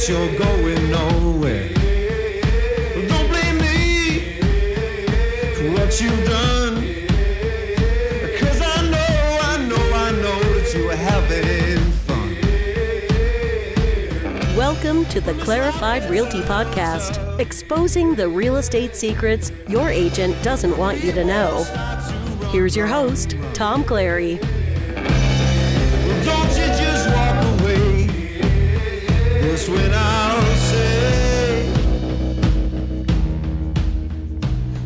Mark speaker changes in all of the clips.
Speaker 1: but you're going nowhere. Don't blame me for what you've done, because I know that you were having fun.
Speaker 2: Welcome to the Clarified Realty Podcast, exposing the real estate secrets your agent doesn't want you to know. Here's your host, Tom Clary.
Speaker 1: Well, don't you just walk away. That's when I'll say.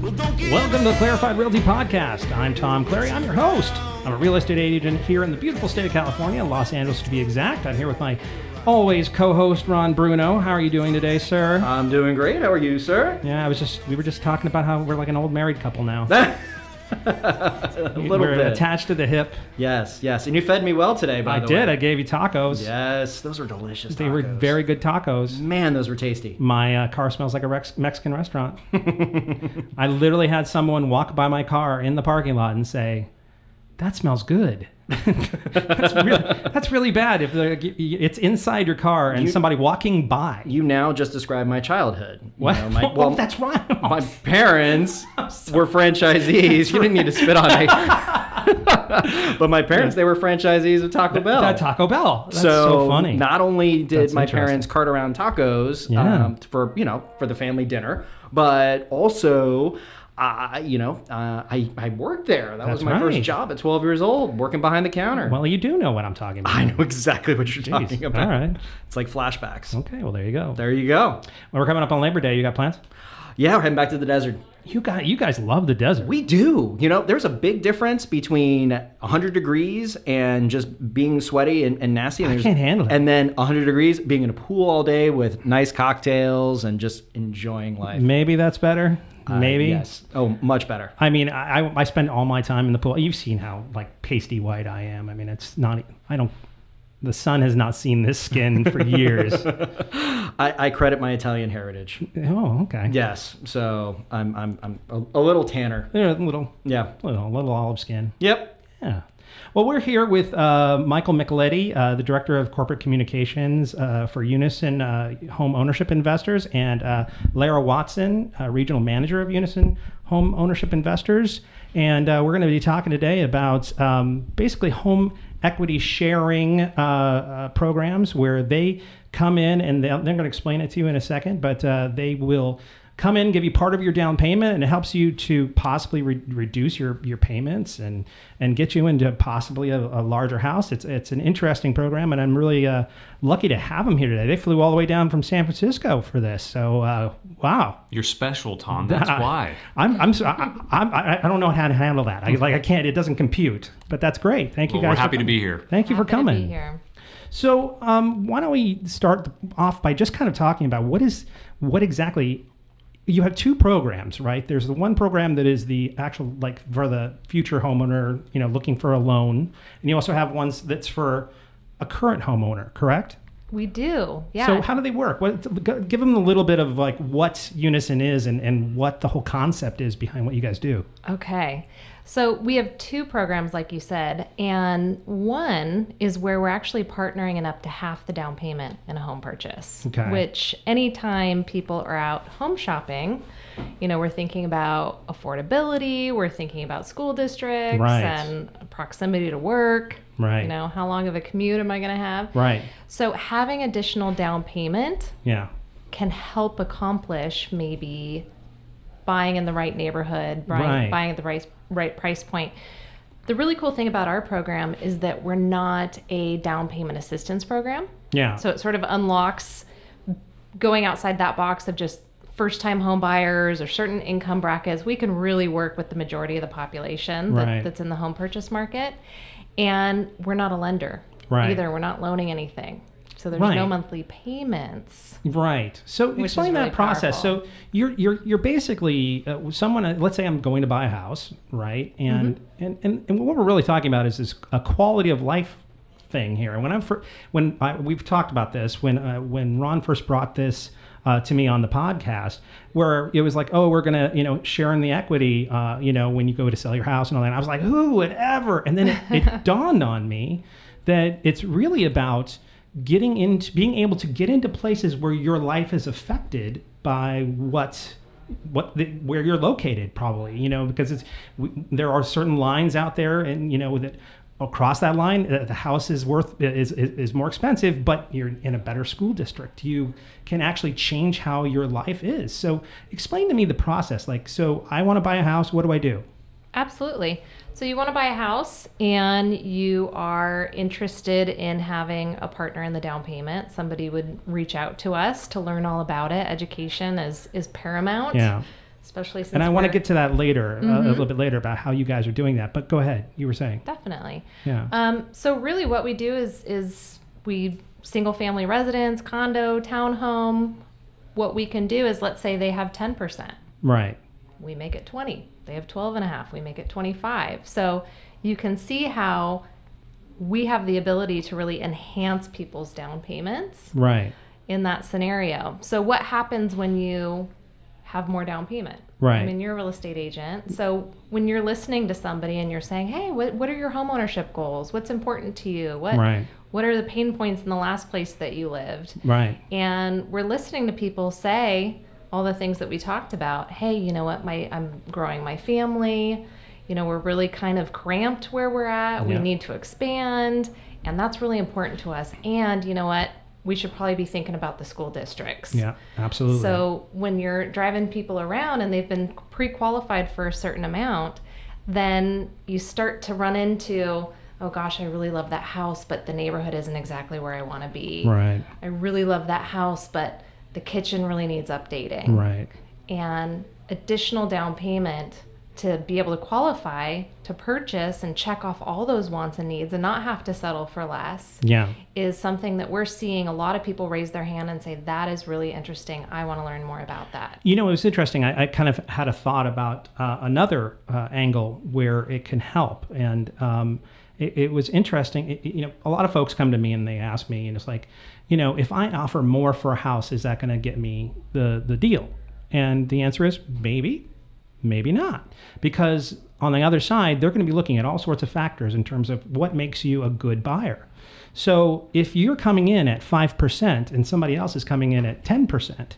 Speaker 1: Well, don't give
Speaker 3: Welcome to the Clarified Realty Podcast. I'm Tom Clary. I'm your host. I'm a real estate agent here in the beautiful state of California, Los Angeles to be exact. I'm here with my always co-host, Ron Bruno. How are you doing today, sir?
Speaker 4: I'm doing great. How are you, sir?
Speaker 3: Yeah, we were just talking about how we're like an old married couple now.
Speaker 4: A little
Speaker 3: we're
Speaker 4: bit.
Speaker 3: attached to the hip.
Speaker 4: Yes. And you fed me well today, by the way.
Speaker 3: I did. I gave you tacos.
Speaker 4: Yes, those were delicious tacos.
Speaker 3: They were very good tacos.
Speaker 4: Man, those were tasty.
Speaker 3: My car smells like a Mexican restaurant. I literally had someone walk by my car in the parking lot and say, "That smells good." That's really bad if it's inside your car and somebody walking by.
Speaker 4: You now just described my childhood.
Speaker 3: What? Well, that's right.
Speaker 4: My parents were franchisees. You didn't need to spit on me. But my parents, they were franchisees of Taco Bell.
Speaker 3: Taco Bell. That's so funny.
Speaker 4: Not only did my parents cart around tacos for the family dinner, but also I worked there. That was my first job at 12 years old, working behind the counter.
Speaker 3: Well, you do know what I'm talking about.
Speaker 4: I know exactly what you're talking about.
Speaker 3: All right.
Speaker 4: It's like flashbacks.
Speaker 3: Okay, well, there you go.
Speaker 4: There you go.
Speaker 3: Well, we're coming up on Labor Day. You got plans?
Speaker 4: Yeah, we're heading back to the desert.
Speaker 3: You guys love the desert.
Speaker 4: We do. You know, there's a big difference between 100 degrees and just being sweaty and nasty.
Speaker 3: I can't handle it.
Speaker 4: And then 100 degrees, being in a pool all day with nice cocktails and just enjoying life.
Speaker 3: Maybe that's better. Maybe.
Speaker 4: Yes. Oh, much better.
Speaker 3: I mean, I spend all my time in the pool. You've seen how like pasty white I am. I mean, the sun has not seen this skin for years.
Speaker 4: I credit my Italian heritage.
Speaker 3: Oh, okay.
Speaker 4: Yes. So I'm a little tanner.
Speaker 3: Yeah, a little olive skin.
Speaker 4: Yep.
Speaker 3: Yeah. Well, we're here with Michael Micheletti, the Director of Corporate Communications for Unison Home Ownership Investors, and Lara Watson, Regional Manager of Unison Home Ownership Investors. And we're going to be talking today about basically home equity sharing programs where they come in, and they're going to explain it to you in a second, but they will come in, give you part of your down payment, and it helps you to possibly reduce your payments and get you into possibly a larger house. It's an interesting program, and I'm really lucky to have them here today. They flew all the way down from San Francisco for this. So wow,
Speaker 5: you're special, Tom. That's why.
Speaker 3: I don't know how to handle that. I can't. It doesn't compute. But that's great. Thank you guys.
Speaker 5: We're happy to be here.
Speaker 3: Thank you for coming.
Speaker 6: To be here.
Speaker 3: So why don't we start off by just kind of talking about what exactly. You have two programs, right? There's the one program that is the actual, like, for the future homeowner, looking for a loan. And you also have ones that's for a current homeowner, correct?
Speaker 6: We do, yeah.
Speaker 3: So how do they work? Give them a little bit of, like, what Unison is and what the whole concept is behind what you guys do.
Speaker 6: Okay. So we have two programs, like you said, and one is where we're actually partnering in up to half the down payment in a home purchase.
Speaker 3: Okay.
Speaker 6: Which anytime people are out home shopping, we're thinking about affordability, we're thinking about school districts and proximity to work.
Speaker 3: Right.
Speaker 6: How long of a commute am I going to have?
Speaker 3: Right.
Speaker 6: So having additional down payment can help accomplish maybe buying in the right neighborhood, buying at the right price point. The really cool thing about our program is that we're not a down payment assistance program.
Speaker 3: Yeah.
Speaker 6: So it sort of unlocks going outside that box of just first-time home buyers or certain income brackets. We can really work with the majority of the population that's in the home purchase market. And we're not a lender either. We're not loaning anything. So there's no monthly payments.
Speaker 3: Right. So explain that process.
Speaker 6: Powerful.
Speaker 3: So you're basically someone. Let's say I'm going to buy a house, right? And and what we're really talking about is a quality of life thing here. And we've talked about this when Ron first brought this to me on the podcast, where it was like, oh, we're gonna share in the equity when you go to sell your house and all that. And I was like, who would ever? And then it dawned on me that it's really about being able to get into places where your life is affected by where you're located, probably, because there are certain lines out there, and that across that line, the house is more expensive, but you're in a better school district. You can actually change how your life is. So explain to me the process. So I want to buy a house. What do I do?
Speaker 6: Absolutely. So you want to buy a house and you are interested in having a partner in the down payment. Somebody would reach out to us to learn all about it. Education is paramount.
Speaker 3: Yeah.
Speaker 6: Especially since
Speaker 3: I want to get to that later, a little bit later, about how you guys are doing that. But go ahead. You were saying.
Speaker 6: Definitely.
Speaker 3: Yeah.
Speaker 6: So really what we do is we single family residence, condo, townhome. What we can do is, let's say they have 10%.
Speaker 3: Right.
Speaker 6: We make it 20. They have 12.5. We make it 25. So you can see how we have the ability to really enhance people's down payments.
Speaker 3: Right.
Speaker 6: In that scenario. So what happens when you have more down payment?
Speaker 3: Right.
Speaker 6: I mean, you're a real estate agent. So when you're listening to somebody and you're saying, hey, what are your homeownership goals? What's important to you? What are the pain points in the last place that you lived?
Speaker 3: Right.
Speaker 6: And we're listening to people say all the things that we talked about. Hey, you know what? I'm growing my family. We're really kind of cramped where we're at. We need to expand. And that's really important to us. And you know what? We should probably be thinking about the school districts.
Speaker 3: Yeah, absolutely.
Speaker 6: So when you're driving people around and they've been pre-qualified for a certain amount, then you start to run into, oh gosh, I really love that house, but the neighborhood isn't exactly where I want to be.
Speaker 3: Right.
Speaker 6: I really love that house, but the kitchen really needs updating.
Speaker 3: Right.
Speaker 6: And additional down payment to be able to qualify to purchase and check off all those wants and needs and not have to settle for less is something that we're seeing a lot of people raise their hand and say, that is really interesting. I want to learn more about that.
Speaker 3: It was interesting. I kind of had a thought about another angle where it can help. And it was interesting. A lot of folks come to me and they ask me, and it's like, if I offer more for a house, is that going to get me the deal? And the answer is maybe not, because on the other side, they're going to be looking at all sorts of factors in terms of what makes you a good buyer. So if you're coming in at 5% and somebody else is coming in at 10%,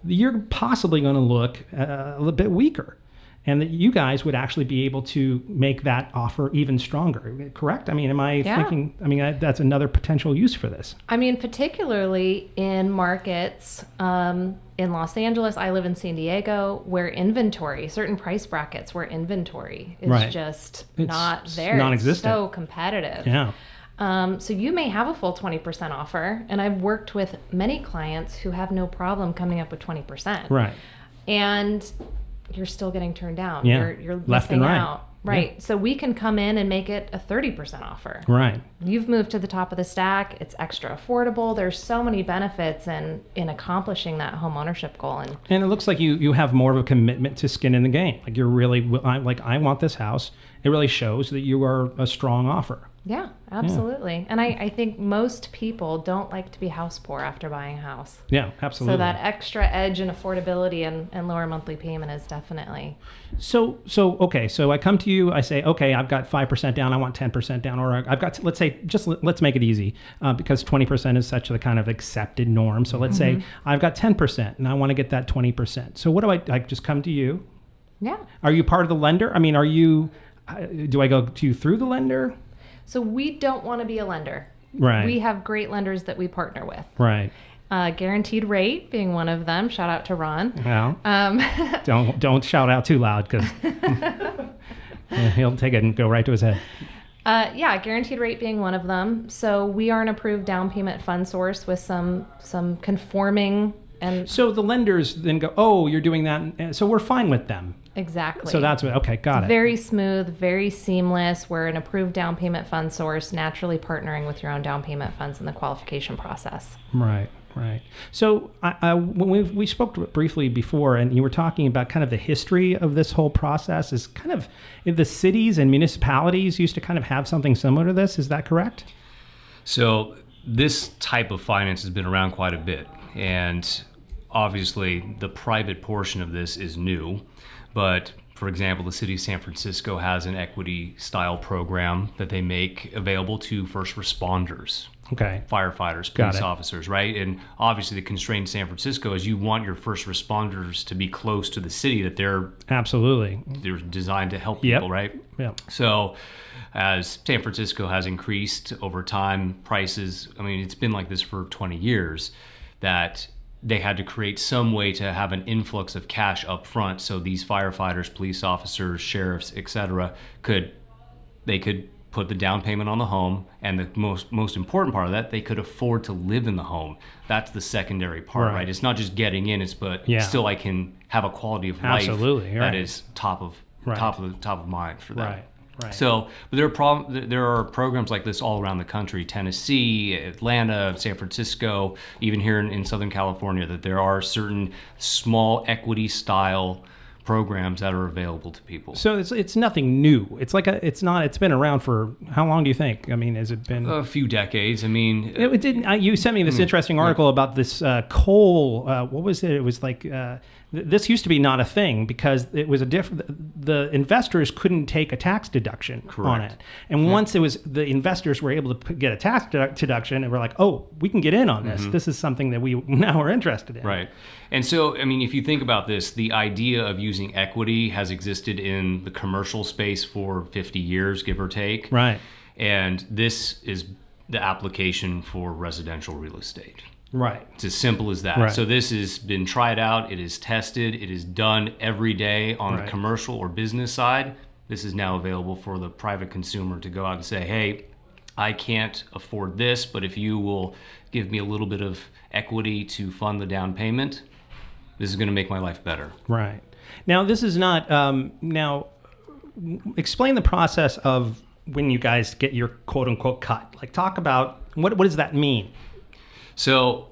Speaker 3: you're possibly going to look a little bit weaker, and that you guys would actually be able to make that offer even stronger. Correct? I mean, am I thinking, that's another potential use for this. I mean,
Speaker 6: particularly in markets, in Los Angeles, I live in San Diego, where inventory, certain price brackets where inventory is just not there.
Speaker 3: Non-existent.
Speaker 6: It's so competitive.
Speaker 3: Yeah.
Speaker 6: So you may have a full 20% offer, and I've worked with many clients who have no problem coming up with 20%.
Speaker 3: Right.
Speaker 6: And you're still getting turned down.
Speaker 3: Yeah.
Speaker 6: You're
Speaker 3: left and right.
Speaker 6: out. Right.
Speaker 3: Yeah.
Speaker 6: So we can come in and make it a 30% offer.
Speaker 3: Right.
Speaker 6: You've moved to the top of the stack. It's extra affordable. There's so many benefits in accomplishing that home ownership goal.
Speaker 3: And it looks like you have more of a commitment to skin in the game. Like you're really, I want this house. It really shows that you are a strong offer.
Speaker 6: Yeah, absolutely. Yeah. And I think most people don't like to be house poor after buying a house.
Speaker 3: Yeah, absolutely.
Speaker 6: So that extra edge and affordability and lower monthly payment is definitely.
Speaker 3: So I come to you, I say, okay, I've got 5% down, I want 10% down, or I've got, let's make it easy, because 20% is such a kind of accepted norm. So let's say I've got 10% and I want to get that 20%. So what do I just come to you?
Speaker 6: Yeah.
Speaker 3: Are you part of the lender? I mean, do I go to you through the lender?
Speaker 6: So we don't want to be a lender.
Speaker 3: Right.
Speaker 6: We have great lenders that we partner with.
Speaker 3: Right.
Speaker 6: Guaranteed rate being one of them. Shout out to Ron.
Speaker 3: Yeah. Don't shout out too loud, because he'll take it and go right to his head.
Speaker 6: Guaranteed rate being one of them. So we are an approved down payment fund source with some conforming. And
Speaker 3: so the lenders then go, oh, you're doing that, so we're fine with them.
Speaker 6: Exactly.
Speaker 3: So that's what, okay, got it.
Speaker 6: Very smooth, very seamless. We're an approved down payment fund source, naturally partnering with your own down payment funds in the qualification process.
Speaker 3: Right. So when we spoke briefly before, and you were talking about kind of the history of this whole process, is kind of the cities and municipalities used to kind of have something similar to this. Is that correct?
Speaker 5: So this type of finance has been around quite a bit, and obviously the private portion of this is new. But For example, the city of San Francisco has an equity style program that they make available to first responders.
Speaker 3: Okay.
Speaker 5: Firefighters, police officers, right? And obviously the constraint in San Francisco is you want your first responders to be close to the city that they're designed to help people, right?
Speaker 3: Yeah.
Speaker 5: So as San Francisco has increased over time, prices, I mean, it's been like this for 20 years, that they had to create some way to have an influx of cash up front so these firefighters, police officers, sheriffs, etc. could put the down payment on the home, and the most important part of that, they could afford to live in the home. That's the secondary part, right? It's not just getting in, still I can have a quality of life that is top of mind for them.
Speaker 3: Right.
Speaker 5: So, but there are programs like this all around the country, Tennessee, Atlanta, San Francisco, even here in Southern California, that there are certain small equity style programs that are available to people.
Speaker 3: So it's nothing new. It's been around for how long do you think? I mean, has it been
Speaker 5: a few decades? I mean,
Speaker 3: it didn't. You sent me this interesting article about this coal. What was it? It was like this used to be not a thing because it was the investors couldn't take a tax deduction on it, and once the investors were able to get a tax deduction, and we're like, oh, we can get in on this. This is something that we now are interested in.
Speaker 5: Right. And so, I mean, if you think about this, the idea of using equity has existed in the commercial space for 50 years, give or take.
Speaker 3: Right.
Speaker 5: And this is the application for residential real estate.
Speaker 3: Right.
Speaker 5: It's as simple as that.
Speaker 3: Right.
Speaker 5: So this has been tried out. It is tested. It is done every day on the commercial or business side. This is now available for the private consumer to go out and say, hey, I can't afford this, but if you will give me a little bit of equity to fund the down payment, this is going to make my life better.
Speaker 3: Right. Now, this is not, now, explain the process of when you guys get your quote-unquote cut. Like, talk about, what does that mean?
Speaker 5: So,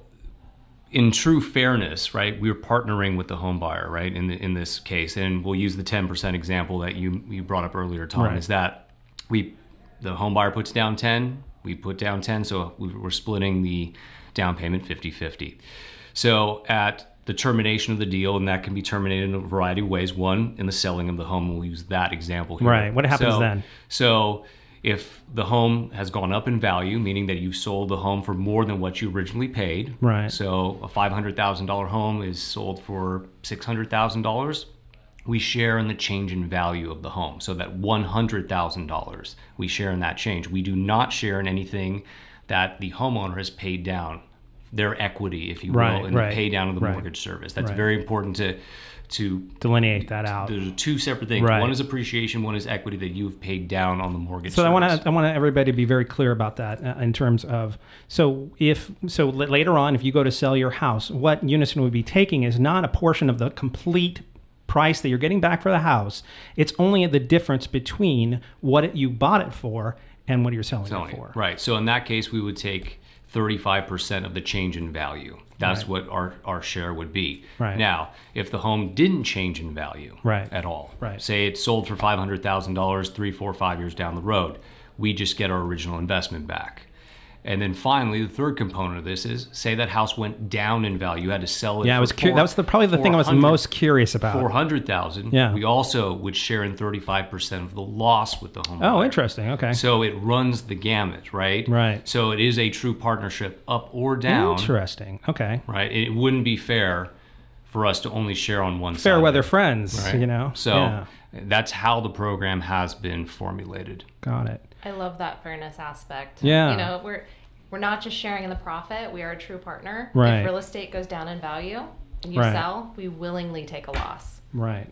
Speaker 5: in true fairness, right, we're partnering with the home buyer, right, in this case, and we'll use the 10% example that you brought up earlier, Tom, is that the home buyer puts down 10, we put down 10, so we're splitting the down payment 50-50. So, at the termination of the deal, and that can be terminated in a variety of ways. One, in the selling of the home, we'll use that example here.
Speaker 3: Right. What happens then?
Speaker 5: So if the home has gone up in value, meaning that you sold the home for more than what you originally paid.
Speaker 3: Right.
Speaker 5: So a $500,000 home is sold for $600,000. We share in the change in value of the home. So that $100,000, we share in that change. We do not share in anything that the homeowner has paid down, their equity, if you will, in the pay down of the mortgage service. That's very important to
Speaker 3: delineate that out.
Speaker 5: There's two separate things. One is appreciation, one is equity that you've paid down on the mortgage service.
Speaker 3: I want everybody to be very clear about that in terms of, so later on, if you go to sell your house, what Unison would be taking is not a portion of the complete price that you're getting back for the house. It's only the difference between what you bought it for and what you're selling it for.
Speaker 5: Right. So in that case, we would take 35% of the change in value. That's what our share would be.
Speaker 3: Right.
Speaker 5: Now, if the home didn't change in value at all, say it sold for $500,000 3, 4, 5 years down the road, we just get our original investment back. And then finally, the third component of this is, say that house went down in value. You had to sell it.
Speaker 3: Yeah, that was probably the thing I was most curious about.
Speaker 5: $400,000.
Speaker 3: Yeah.
Speaker 5: We also would share in 35% of the loss with the home.
Speaker 3: Oh, interesting. Okay.
Speaker 5: So it runs the gamut, right?
Speaker 3: Right.
Speaker 5: So it is a true partnership, up or down.
Speaker 3: Interesting. Okay.
Speaker 5: Right. It wouldn't be fair for us to only share on one side.
Speaker 3: Fair weather friends,
Speaker 5: right?
Speaker 3: You know.
Speaker 5: So that's how the program has been formulated.
Speaker 3: Got it.
Speaker 6: I love that fairness aspect.
Speaker 3: Yeah.
Speaker 6: You know, we're not just sharing in the profit. We are a true partner.
Speaker 3: Right.
Speaker 6: If real estate goes down in value and you sell, we willingly take a loss.
Speaker 3: Right.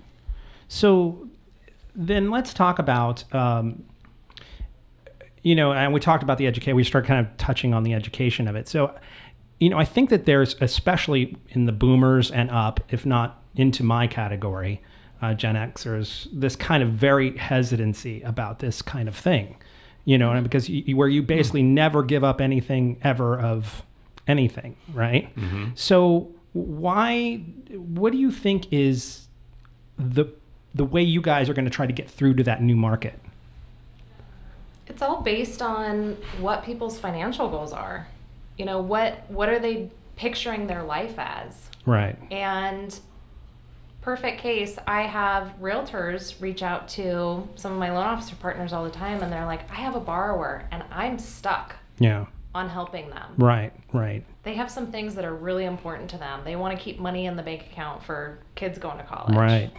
Speaker 3: So then let's talk about, you know, and we talked about the education. We started kind of touching on the education of it. So, you know, I think that there's, especially in the boomers and up, if not into my category, Gen Xers, this kind of very hesitancy about this kind of thing. You know, because where you basically never give up anything ever of anything, right? Mm-hmm. So what do you think is the way you guys are going to try to get through to that new market?
Speaker 6: It's all based on what people's financial goals are. You know, what are they picturing their life as?
Speaker 3: Right.
Speaker 6: And perfect case, I have realtors reach out to some of my loan officer partners all the time, and they're like, I have a borrower and I'm stuck on helping them.
Speaker 3: Right.
Speaker 6: They have some things that are really important to them. They want to keep money in the bank account for kids going to college.
Speaker 3: Right.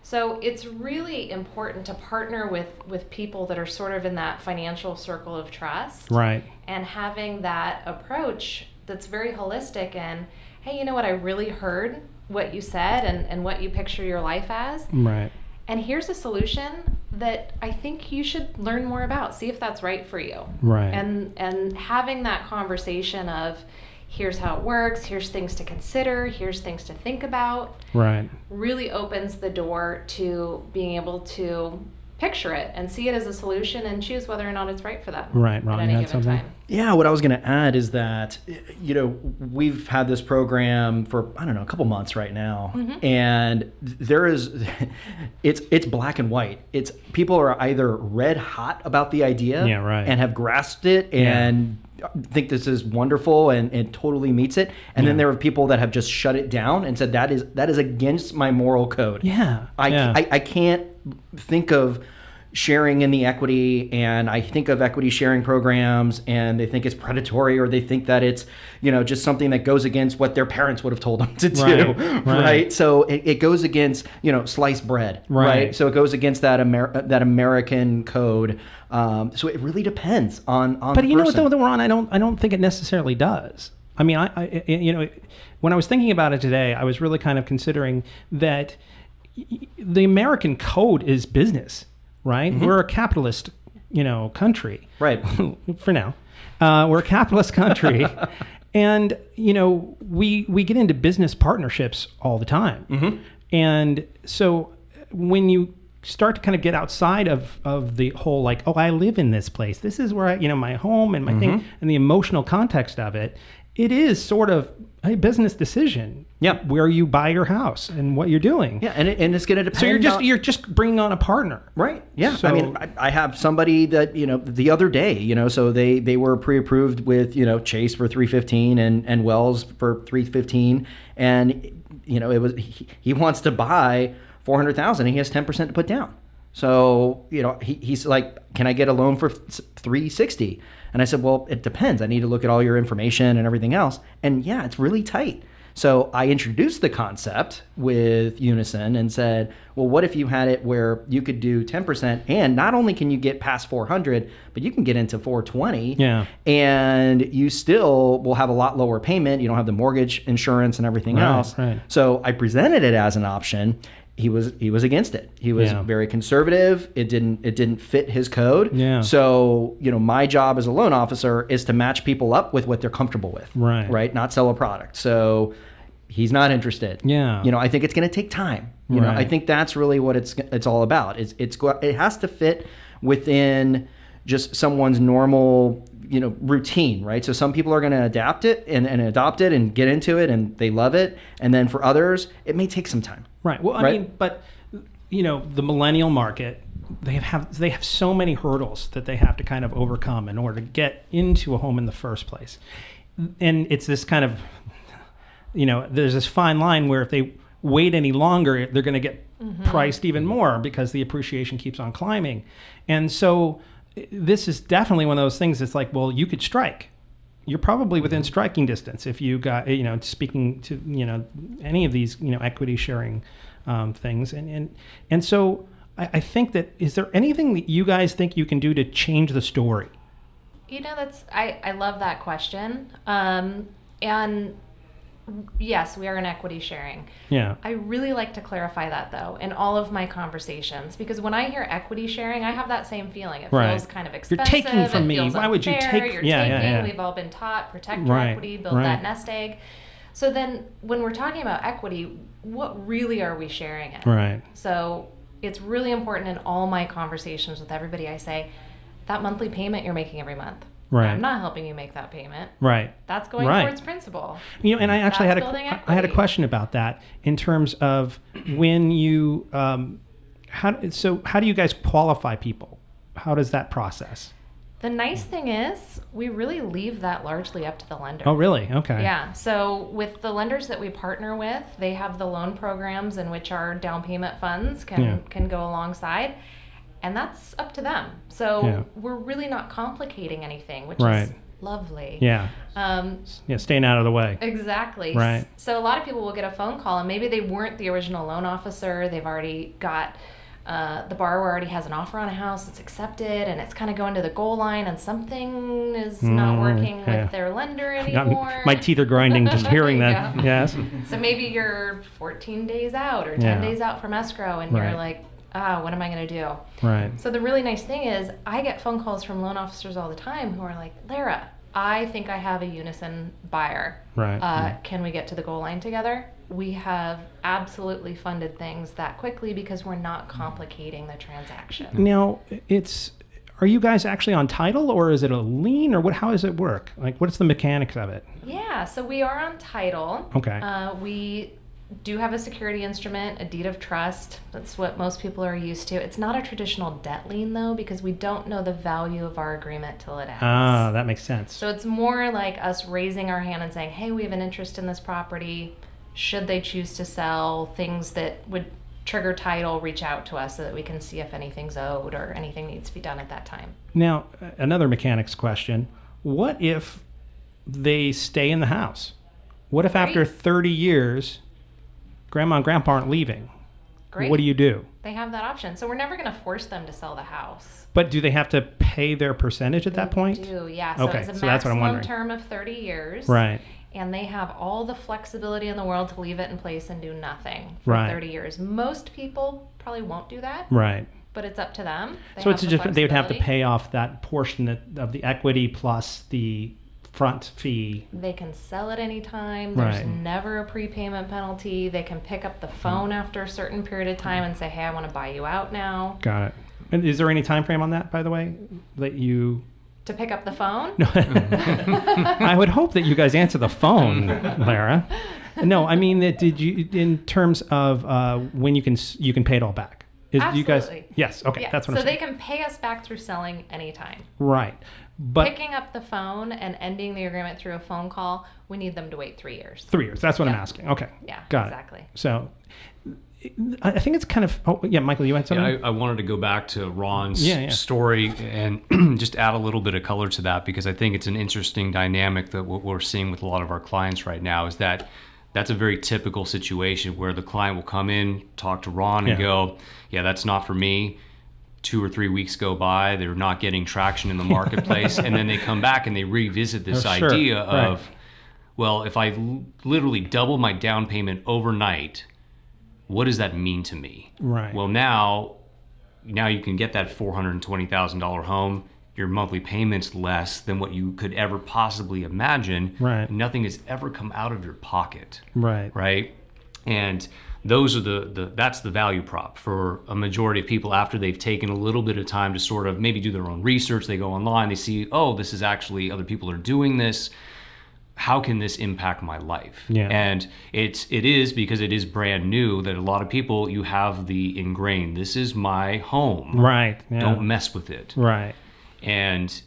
Speaker 6: So it's really important to partner with people that are sort of in that financial circle of trust.
Speaker 3: Right.
Speaker 6: And having that approach that's very holistic and, hey, you know what, I really heard what you said and what you picture your life as.
Speaker 3: Right.
Speaker 6: And here's a solution that I think you should learn more about. See if that's right for you.
Speaker 3: Right.
Speaker 6: And having that conversation of, here's how it works, here's things to consider, here's things to think about.
Speaker 3: Right.
Speaker 6: Really opens the door to being able to picture it and see it as a solution and choose whether or not it's right for them.
Speaker 3: Right.
Speaker 6: Ron, at any given time.
Speaker 4: Yeah, what I was going to add is that, we've had this program for, I don't know, a couple months right now. Mm-hmm. And it's black and white. It's people are either red hot about the idea and have grasped it and think this is wonderful and totally meets it. And then there are people that have just shut it down and said that is against my moral code.
Speaker 3: Yeah.
Speaker 4: I can't think of sharing in the equity, and I think of equity sharing programs and they think it's predatory, or they think that it's just something that goes against what their parents would have told them to do, right? So it goes against sliced bread, right? So it goes against that American code. So it really depends on
Speaker 3: but
Speaker 4: the
Speaker 3: you know
Speaker 4: person.
Speaker 3: what though, Ron, I don't think it necessarily does. I mean, I when I was thinking about it today, I was really kind of considering that the American code is business. Right? Mm-hmm. We're a capitalist, country.
Speaker 4: Right.
Speaker 3: For now. We're a capitalist country. And, we get into business partnerships all the time. Mm-hmm. And so when you start to kind of get outside of the whole, like, oh, I live in this place. This is where my home and my thing, and the emotional context of it, it is sort of a business decision.
Speaker 4: Yeah,
Speaker 3: where you buy your house and what you're doing.
Speaker 4: Yeah, and it's going to depend.
Speaker 3: So you're just bringing on a partner,
Speaker 4: right? Yeah. So, I mean, I have somebody that the other day, so they were pre-approved with Chase for $315 and Wells for $315, and it was he wants to buy $400,000 and he has 10% to put down. So he's like, can I get a loan for $360? And I said, well, it depends. I need to look at all your information and everything else. And yeah, it's really tight. So I introduced the concept with Unison and said, well, what if you had it where you could do 10%, and not only can you get past 400, but you can get into 420, and you still will have a lot lower payment. You don't have the mortgage insurance and everything else. Right. So I presented it as an option. He was against it. He was very conservative. It didn't fit his code. Yeah. So, my job as a loan officer is to match people up with what they're comfortable with. Right. Not sell a product. So he's not interested. Yeah. I think it's going to take time. I think that's really what it's all about. It has to fit within just someone's normal routine, right? So some people are going to adapt it and adopt it and get into it and they love it. And then for others, it may take some time.
Speaker 3: Right. Well, I mean, but the millennial market, they have so many hurdles that they have to kind of overcome in order to get into a home in the first place. And it's this kind of, there's this fine line where if they wait any longer, they're going to get priced even more because the appreciation keeps on climbing. And so this is definitely one of those things that's like, well, you could strike. You're probably within striking distance if you got, speaking to, any of these, equity sharing things. And so I think that, is there anything that you guys think you can do to change the story?
Speaker 6: I love that question. And yes, we are in equity sharing. Yeah. I really like to clarify that, though, in all of my conversations, because when I hear equity sharing, I have that same feeling. It feels kind of expensive.
Speaker 3: You're taking from me. Why would you take?
Speaker 6: You're taking. We've all been taught, protect your equity, build that nest egg. So then when we're talking about equity, what really are we sharing it? Right. So it's really important in all my conversations with everybody. I say, that monthly payment you're making every month. Right. I'm not helping you make that payment. Right. That's going towards principal.
Speaker 3: And I actually had a question about that in terms of when you how do you guys qualify people? How does that process?
Speaker 6: The nice thing is we really leave that largely up to the lender.
Speaker 3: Oh, really? Okay.
Speaker 6: Yeah. So with the lenders that we partner with, they have the loan programs in which our down payment funds can go alongside. And that's up to them. So we're really not complicating anything, which is lovely.
Speaker 3: Yeah. Staying out of the way.
Speaker 6: Exactly.
Speaker 3: Right.
Speaker 6: So a lot of people will get a phone call and maybe they weren't the original loan officer. They've already got, the borrower already has an offer on a house that's accepted and it's kind of going to the goal line and something is not working with their lender anymore.
Speaker 3: My teeth are grinding just hearing that. Yes.
Speaker 6: So maybe you're 14 days out or 10 days out from escrow and you're like, what am I going to do?
Speaker 3: Right.
Speaker 6: So the really nice thing is I get phone calls from loan officers all the time who are like, Lara, I think I have a Unison buyer.
Speaker 3: Right.
Speaker 6: Can we get to the goal line together? We have absolutely funded things that quickly because we're not complicating the transaction.
Speaker 3: Now, are you guys actually on title or is it a lien or how does it work? Like, what's the mechanics of it?
Speaker 6: Yeah, so we are on title.
Speaker 3: Okay.
Speaker 6: We do have a security instrument, a deed of trust. That's what most people are used to. It's not a traditional debt lien, though, because we don't know the value of our agreement till it ends.
Speaker 3: Ah, that makes sense.
Speaker 6: So it's more like us raising our hand and saying, hey, we have an interest in this property. Should they choose to sell, things that would trigger title, reach out to us so that we can see if anything's owed or anything needs to be done at that time.
Speaker 3: Now, another mechanics question. What if they stay in the house? What if after 30 years... Grandma and Grandpa aren't leaving.
Speaker 6: Great.
Speaker 3: What do you do?
Speaker 6: They have that option. So we're never going to force them to sell the house.
Speaker 3: But do they have to pay their percentage at that point?
Speaker 6: They do, yeah. So it's a
Speaker 3: that's what I'm
Speaker 6: maximum
Speaker 3: wondering.
Speaker 6: term of 30 years.
Speaker 3: Right.
Speaker 6: And they have all the flexibility in the world to leave it in place and do nothing for 30 years. Most people probably won't do that.
Speaker 3: Right.
Speaker 6: But it's up to them.
Speaker 3: So it's just they would have to pay off that portion of the equity plus the front fee.
Speaker 6: They can sell at any time. There's never a prepayment penalty. They can pick up the phone after a certain period of time and say, hey, I want to buy you out now.
Speaker 3: Got it. And is there any time frame on that, by the way, that you...
Speaker 6: To pick up the phone?
Speaker 3: No. I would hope that you guys answer the phone, Lara. No, I mean, did you, in terms of when you can pay it all back?
Speaker 6: Absolutely.
Speaker 3: You guys, yes, okay, that's what I'm saying.
Speaker 6: So they can pay us back through selling anytime.
Speaker 3: Right. But
Speaker 6: picking up the phone and ending the agreement through a phone call, we need them to wait 3 years.
Speaker 3: 3 years. That's what I'm asking. Okay.
Speaker 6: Yeah.
Speaker 3: Got
Speaker 6: exactly.
Speaker 3: it. So I think it's kind of. Oh yeah, Michael, you had something.
Speaker 5: Yeah, I wanted to go back to Ron's story and just add a little bit of color to that because I think it's an interesting dynamic that what we're seeing with a lot of our clients right now is that that's a very typical situation where the client will come in, talk to Ron, and go, "Yeah, that's not for me." 2 or 3 weeks go by, they're not getting traction in the marketplace, and then they come back and they revisit this idea of, well, if I literally double my down payment overnight, what does that mean to me?
Speaker 3: Right.
Speaker 5: Well, now you can get that $420,000 home. Your monthly payment's less than what you could ever possibly imagine.
Speaker 3: Right.
Speaker 5: Nothing has ever come out of your pocket.
Speaker 3: Right.
Speaker 5: Right. And those are that's the value prop for a majority of people after they've taken a little bit of time to sort of maybe do their own research. They go online, they see, oh, this is actually other people are doing this. How can this impact my life?
Speaker 3: Yeah.
Speaker 5: And it is because it is brand new that a lot of people, you have the ingrained, this is my home.
Speaker 3: Right. Yeah.
Speaker 5: Don't mess with it.
Speaker 3: Right.
Speaker 5: And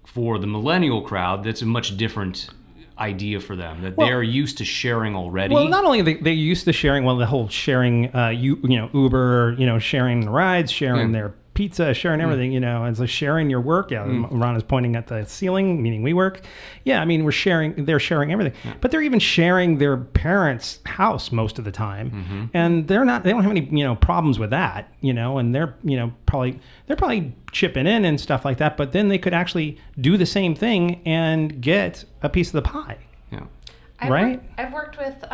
Speaker 5: for the millennial crowd, that's a much different idea for them, that they're used to sharing already.
Speaker 3: Well, not only they're used to sharing, the whole sharing, Uber, sharing the rides, sharing their pizza, sharing everything, and so sharing your work. Yeah, Ron is pointing at the ceiling, meaning we work. Yeah, I mean, they're sharing everything, but they're even sharing their parents' house most of the time, and they don't have any, problems with that, and they're, probably chipping in and stuff like that, but then they could actually do the same thing and get a piece of the pie.
Speaker 5: Yeah.
Speaker 6: I've worked with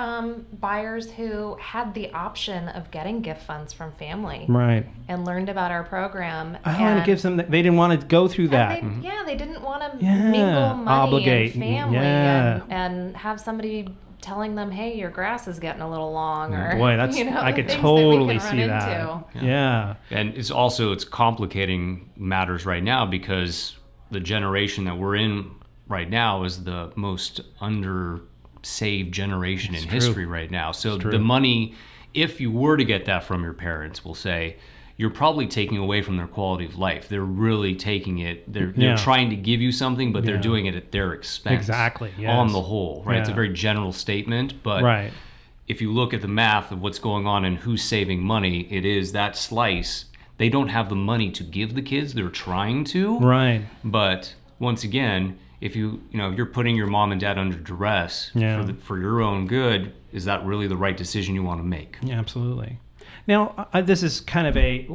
Speaker 6: buyers who had the option of getting gift funds from family,
Speaker 3: right,
Speaker 6: and learned about our program.
Speaker 3: And it gives them. They didn't want to go through that.
Speaker 6: They didn't want to mingle money
Speaker 3: obligate
Speaker 6: and family, and have somebody telling them, "Hey, your grass is getting a little long," or
Speaker 3: boy, that's I could totally see that. Yeah,
Speaker 5: and it's complicating matters right now because the generation that we're in right now is the most saved generation in history right now. So the money, if you were to get that from your parents, we'll say, you're probably taking away from their quality of life. They're really taking it. They're trying to give you something, but they're doing it at their expense.
Speaker 3: Exactly. Yes.
Speaker 5: On the whole, right? It's a very general statement, but if you look at the math of what's going on and who's saving money, it is that slice. They don't have the money to give the kids. They're trying to.
Speaker 3: Right.
Speaker 5: But once again, if you're putting your mom and dad under duress for your own good, is that really the right decision you want to make?
Speaker 3: Yeah, absolutely. Now, this is kind of a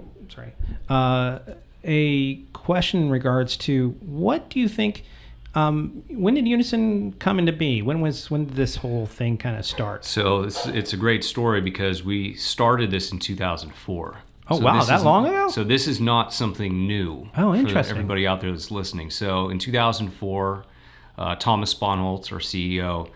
Speaker 3: question in regards to what do you think? When did Unison come into be? When did this whole thing kind of start?
Speaker 5: So it's a great story because we started this in 2004.
Speaker 3: Oh, wow, that long ago?
Speaker 5: So this is not something new.
Speaker 3: Oh, interesting.
Speaker 5: For everybody out there that's listening. So in 2004, Thomas Sponholz, our CEO,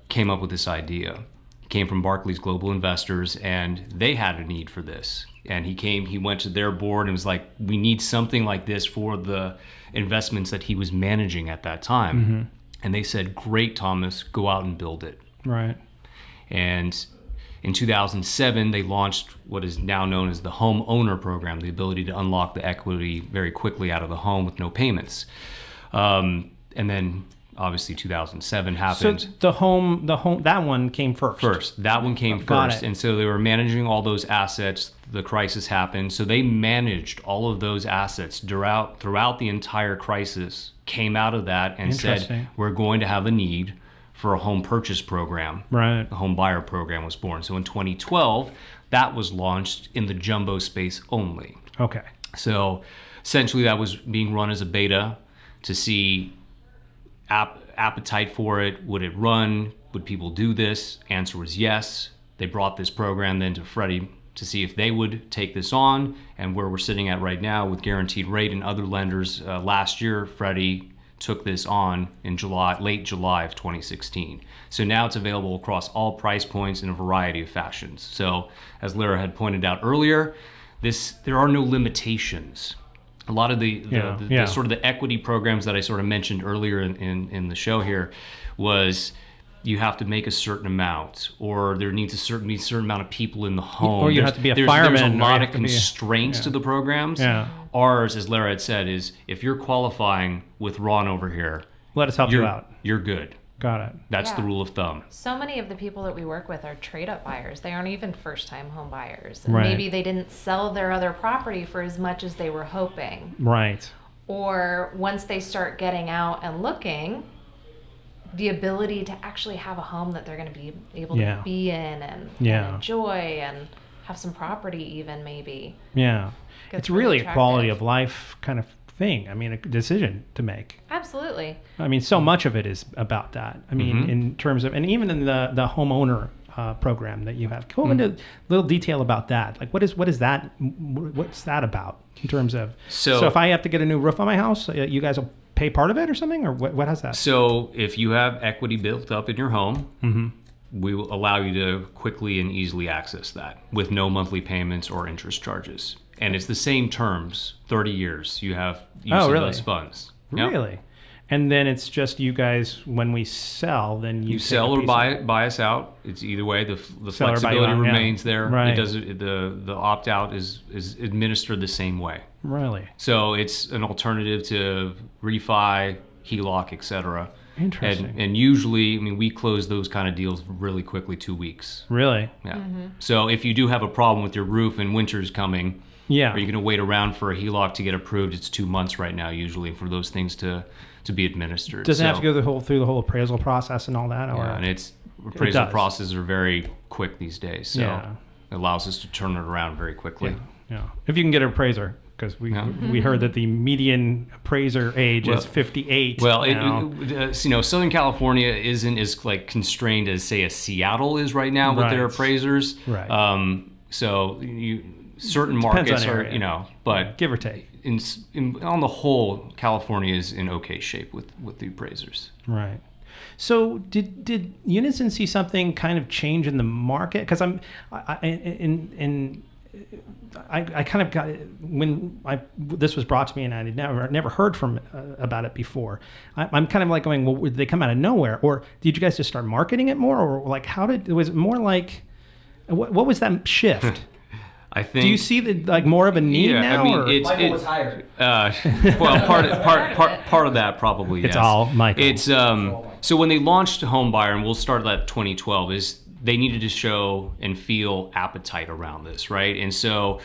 Speaker 5: came up with this idea. He came from Barclays Global Investors, and they had a need for this. And he went to their board and was like, we need something like this for the investments that he was managing at that time. Mm-hmm. And they said, great, Thomas, go out and build it.
Speaker 3: Right.
Speaker 5: And in 2007, they launched what is now known as the homeowner program, the ability to unlock the equity very quickly out of the home with no payments. And then obviously 2007 happened.
Speaker 3: So the home, that one came first.
Speaker 5: That one came first. And so they were managing all those assets. The crisis happened. So they managed all of those assets throughout the entire crisis, came out of that and said, we're going to have a need for a home purchase program.
Speaker 3: Right.
Speaker 5: The home buyer program was born. So in 2012, that was launched in the jumbo space only.
Speaker 3: Okay.
Speaker 5: So essentially that was being run as a beta to see appetite for it. Would it run? Would people do this? Answer was yes. They brought this program then to Freddie to see if they would take this on, and where we're sitting at right now with Guaranteed Rate and other lenders. Last year, Freddie took this on in late July of 2016. So now it's available across all price points in a variety of fashions. So as Lara had pointed out earlier, there are no limitations. A lot of the sort of the equity programs that I sort of mentioned earlier in the show here was you have to make a certain amount, or there needs be a certain amount of people in the home.
Speaker 3: Or you have to be a fireman.
Speaker 5: There's a lot of constraints to the programs.
Speaker 3: Yeah.
Speaker 5: Ours, as Lara had said, is if you're qualifying with Ron over here,
Speaker 3: let us help you out.
Speaker 5: You're good.
Speaker 3: Got it.
Speaker 5: That's the rule of thumb.
Speaker 6: So many of the people that we work with are trade-up buyers. They aren't even first-time home buyers. And
Speaker 3: right.
Speaker 6: Maybe they didn't sell their other property for as much as they were hoping.
Speaker 3: Right.
Speaker 6: Or once they start getting out and looking, the ability to actually have a home that they're going to be able to be in and enjoy and have some property even maybe.
Speaker 3: Yeah. It's really a quality of life kind of thing. I mean, a decision to make.
Speaker 6: Absolutely.
Speaker 3: I mean, so much of it is about that. I mean, in terms of, and even in the homeowner program that you have, go into a little detail about that. Like, what's that about in terms of, so if I have to get a new roof on my house, you guys will pay part of it or something, or what has that?
Speaker 5: So if you have equity built up in your home, we will allow you to quickly and easily access that with no monthly payments or interest charges. And it's the same terms, 30 years. You have use of those funds.
Speaker 3: Really? Yep. And then it's just you guys, when we sell, then you
Speaker 5: sell or buy us out. It's either way. The flexibility remains there.
Speaker 3: Right.
Speaker 5: It does the opt out is administered the same way.
Speaker 3: Really?
Speaker 5: So it's an alternative to refi, HELOC, etc.
Speaker 3: Interesting.
Speaker 5: And usually, I mean, we close those kind of deals really quickly, 2 weeks.
Speaker 3: Really?
Speaker 5: Yeah. So if you do have a problem with your roof and winter's coming, or you're going to wait around for a HELOC to get approved, it's 2 months right now usually for those things to be administered.
Speaker 3: Does it have to go through the whole appraisal process and all that? Or?
Speaker 5: Yeah, and appraisal processes are very quick these days, so it allows us to turn it around very quickly.
Speaker 3: Yeah. If you can get an appraiser, because we heard that the median appraiser age is 58.
Speaker 5: Well, Southern California isn't as like constrained as say a Seattle is right now with their appraisers.
Speaker 3: Right.
Speaker 5: So certain markets are, but
Speaker 3: give or take.
Speaker 5: On the whole, California is in okay shape with the appraisers.
Speaker 3: Right. So did Unison see something kind of change in the market? Because I kind of got when this was brought to me and I had never heard about it before. I'm kind of like going, well, did they come out of nowhere, or did you guys just start marketing it more, or like was it more like what was that shift?
Speaker 5: I think.
Speaker 3: Do you see more of a need now?
Speaker 5: I mean,
Speaker 4: Michael was hired.
Speaker 5: Well, part of that probably.
Speaker 3: It's
Speaker 5: yes.
Speaker 3: all Michael.
Speaker 5: It's so when they launched Homebuyer, and we'll start at 2012, is they needed to show and feel appetite around this, right? And so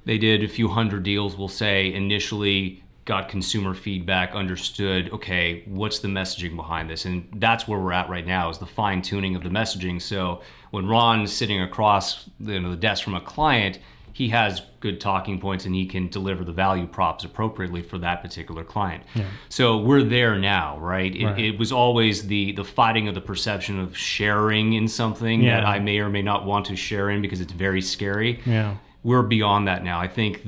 Speaker 5: they did a few hundred deals, we'll say, initially, got consumer feedback, understood, okay, what's the messaging behind this? And that's where we're at right now, is the fine tuning of the messaging. So when Ron's sitting across the desk from a client, he has good talking points and he can deliver the value props appropriately for that particular client. Yeah. So we're there now, right? It was always the fighting of the perception of sharing in something that I may or may not want to share in because it's very scary.
Speaker 3: Yeah.
Speaker 5: We're beyond that now. I think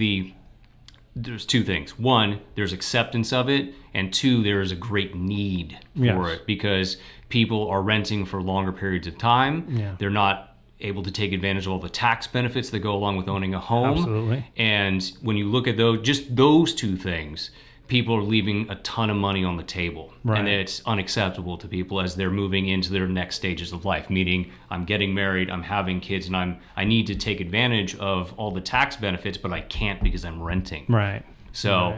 Speaker 5: there's two things. One, there's acceptance of it, and two, there is a great need for it because people are renting for longer periods of time. Yeah. They're not able to take advantage of all the tax benefits that go along with owning a home.
Speaker 3: Absolutely.
Speaker 5: And when you look at those two things, people are leaving a ton of money on the table. Right. And it's unacceptable to people as they're moving into their next stages of life, meaning I'm getting married, I'm having kids, and I need to take advantage of all the tax benefits, but I can't because I'm renting.
Speaker 3: Right.
Speaker 5: So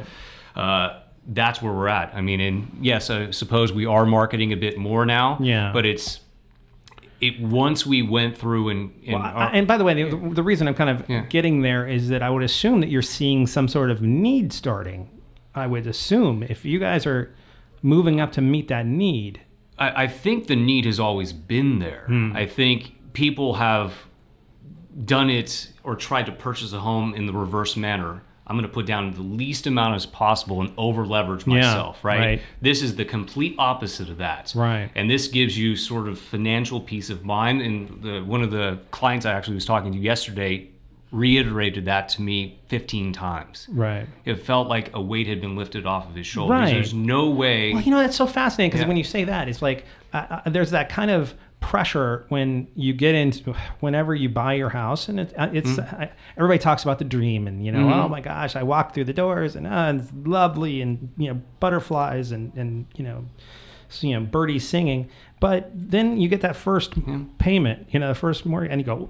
Speaker 5: that's where we're at. I mean, and yes, I suppose we are marketing a bit more now, but once we went through
Speaker 3: and by the way, the reason I'm kind of getting there is that I would assume that you're seeing some sort of need starting. I would assume if you guys are moving up to meet that need.
Speaker 5: I think the need has always been there. I think people have done it or tried to purchase a home in the reverse manner. I'm going to put down the least amount as possible and over leverage myself, right? This is the complete opposite of that.
Speaker 3: Right.
Speaker 5: And this gives you sort of financial peace of mind. And one of the clients I actually was talking to yesterday reiterated that to me 15 times.
Speaker 3: Right.
Speaker 5: It felt like a weight had been lifted off of his shoulders. Right. There's no way.
Speaker 3: Well, that's so fascinating because when you say that, it's like there's that kind of pressure when you get into whenever you buy your house, and it's everybody talks about the dream, and oh my gosh, I walked through the doors and it's lovely, and butterflies and birdies singing, but then you get that first payment, the first mortgage, and you go,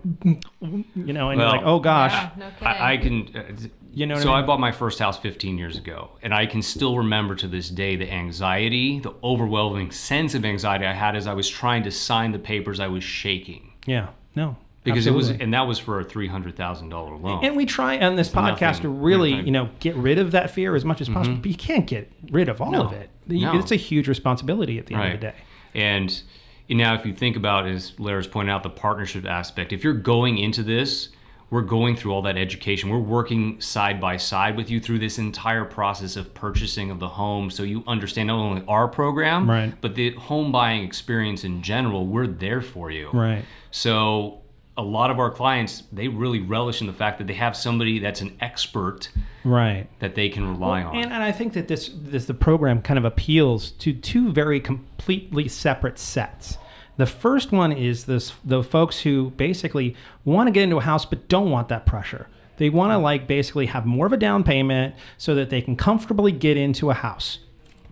Speaker 3: and you're like, oh gosh,
Speaker 6: no kidding.
Speaker 5: I can. I bought my first house 15 years ago, and I can still remember to this day the anxiety, the overwhelming sense of anxiety I had as I was trying to sign the papers. I was shaking.
Speaker 3: Yeah, no.
Speaker 5: Because
Speaker 3: absolutely.
Speaker 5: that was for a $300,000 loan.
Speaker 3: And we try on this podcast to really, get rid of that fear as much as possible, but you can't get rid of all of it. It's a huge responsibility at the end of the day.
Speaker 5: And now if you think about, as Lara's pointed out, the partnership aspect, if you're going into this, we're going through all that education. We're working side by side with you through this entire process of purchasing of the home, so you understand not only our program, but the home buying experience in general. We're there for you.
Speaker 3: Right.
Speaker 5: So a lot of our clients, they really relish in the fact that they have somebody that's an expert that they can rely on.
Speaker 3: And I think that the program kind of appeals to two very completely separate sets. The first one is the folks who basically want to get into a house but don't want that pressure. They want to basically have more of a down payment so that they can comfortably get into a house.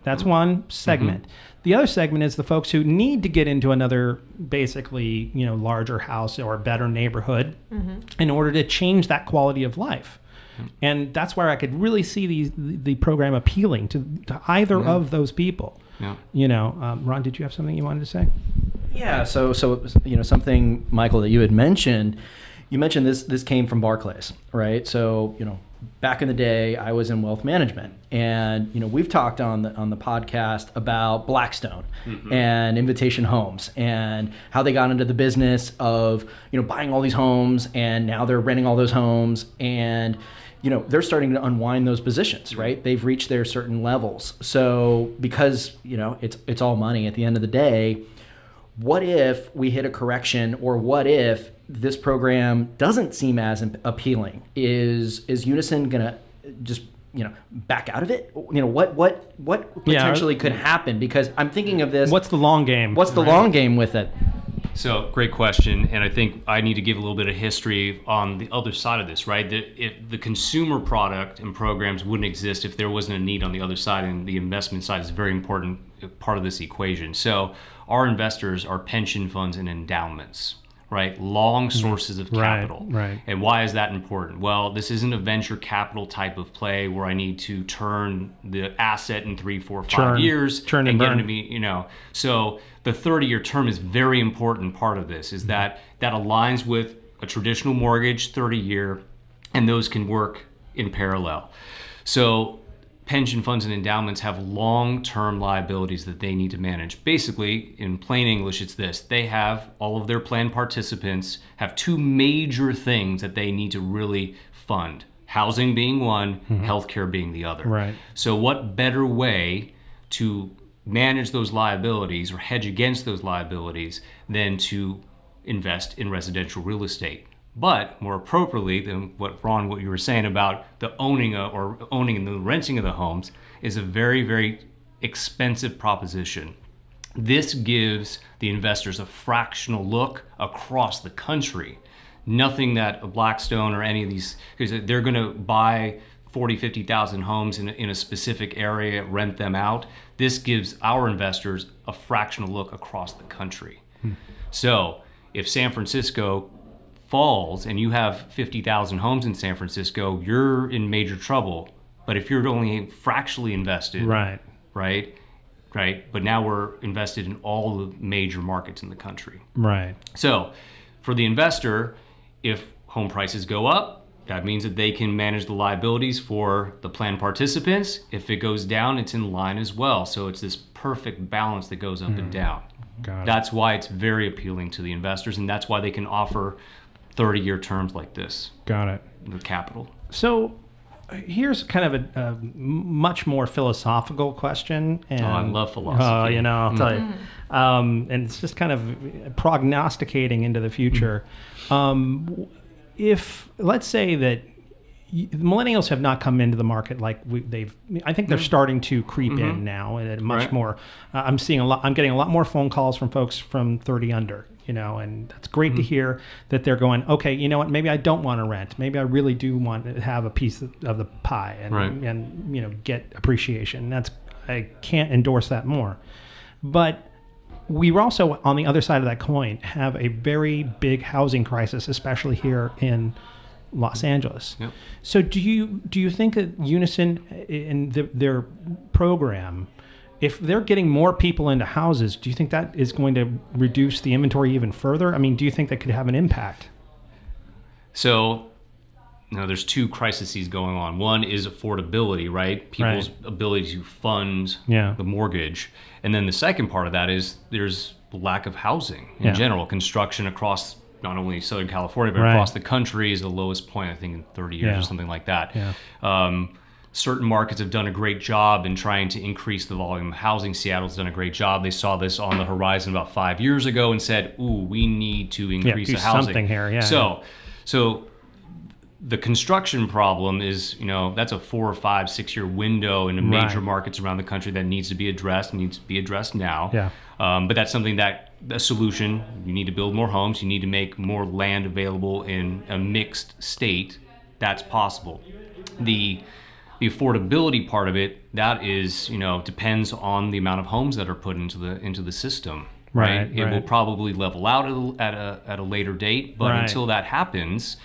Speaker 3: That's one segment. The other segment is the folks who need to get into another basically, larger house or a better neighborhood in order to change that quality of life. And that's where I could really see the program appealing to either of those people. Yeah. Ron, did you have something you wanted to say?
Speaker 4: Yeah. So something, Michael, that you had mentioned. You mentioned this came from Barclays, right? So back in the day, I was in wealth management, and we've talked on the podcast about Blackstone and Invitation Homes and how they got into the business of buying all these homes, and now they're renting all those homes, and they're starting to unwind those positions, right? They've reached their certain levels. So because it's all money at the end of the day, what if we hit a correction, or what if this program doesn't seem as appealing? Is Unison gonna just back out of it? What potentially could happen? Because I'm thinking of this.
Speaker 3: What's the long game?
Speaker 4: What's the long game with it?
Speaker 5: So great question, and I think I need to give a little bit of history on the other side of this, right? If the consumer product and programs wouldn't exist if there wasn't a need on the other side, and the investment side is a very important part of this equation. So our investors are pension funds and endowments, right? Long sources of capital.
Speaker 3: Right.
Speaker 5: And why is that important? Well, this isn't a venture capital type of play where I need to turn the asset in 3, 4, 5 years
Speaker 3: churn and
Speaker 5: get
Speaker 3: burn.
Speaker 5: it to me, you know. So the 30-year term is very important part of this, is that aligns with a traditional mortgage, 30-year, and those can work in parallel. So pension funds and endowments have long-term liabilities that they need to manage. Basically, in plain English, it's this. They have, all of their plan participants have 2 major things that they need to really fund. Housing being one, healthcare being the other.
Speaker 3: Right.
Speaker 5: So what better way to manage those liabilities or hedge against those liabilities than to invest in residential real estate? But more appropriately than what you were saying about the owning and the renting of the homes is a very, very expensive proposition. This gives the investors a fractional look across the country. Nothing that a Blackstone or any of these, because they're going to buy 40, 50,000 homes in a specific area, rent them out. This gives our investors a fractional look across the country. So if San Francisco falls and you have 50,000 homes in San Francisco, you're in major trouble. But if you're only fractionally invested, right. But now we're invested in all the major markets in the country.
Speaker 3: Right.
Speaker 5: So for the investor, if home prices go up, that means that they can manage the liabilities for the plan participants. If it goes down, it's in line as well. So it's this perfect balance that goes up and down. That's why it's very appealing to the investors, and that's why they can offer 30-year terms like this.
Speaker 3: Got it.
Speaker 5: The capital.
Speaker 3: So here's kind of a much more philosophical question. And,
Speaker 5: I love philosophy.
Speaker 3: I'll tell you. And it's just kind of prognosticating into the future. If, let's say that millennials have not come into the market like I think they're starting to creep in now, and much more. I'm getting a lot more phone calls from folks from 30 under. And that's great to hear that they're going, okay, you know what, maybe I don't want to rent. Maybe I really do want to have a piece of the pie and get appreciation. I can't endorse that more. But we also, on the other side of that coin, have a very big housing crisis, especially here in Los Angeles.
Speaker 5: Yep.
Speaker 3: So do you think that Unison in their program, if they're getting more people into houses, do you think that is going to reduce the inventory even further? I mean, do you think that could have an impact?
Speaker 5: So, there's 2 crises going on. One is affordability, right? People's ability to fund the mortgage. And then the second part of that is there's the lack of housing in general. Construction across not only Southern California, but across the country is the lowest point, I think, in 30 years or something like that. Yeah. Certain markets have done a great job in trying to increase the volume of housing. Seattle's done a great job. They saw this on the horizon about 5 years ago and said, "Ooh, we need to increase the housing."
Speaker 3: Something here, yeah.
Speaker 5: So the construction problem is, that's a 4 or 5, 6 year window in the major markets around the country that needs to be addressed now.
Speaker 3: Yeah.
Speaker 5: But that's something a solution. You need to build more homes. You need to make more land available in a mixed state. That's possible. The affordability part of it, that is, depends on the amount of homes that are put into the system. Right. It will probably level out at a later date, but until that happens,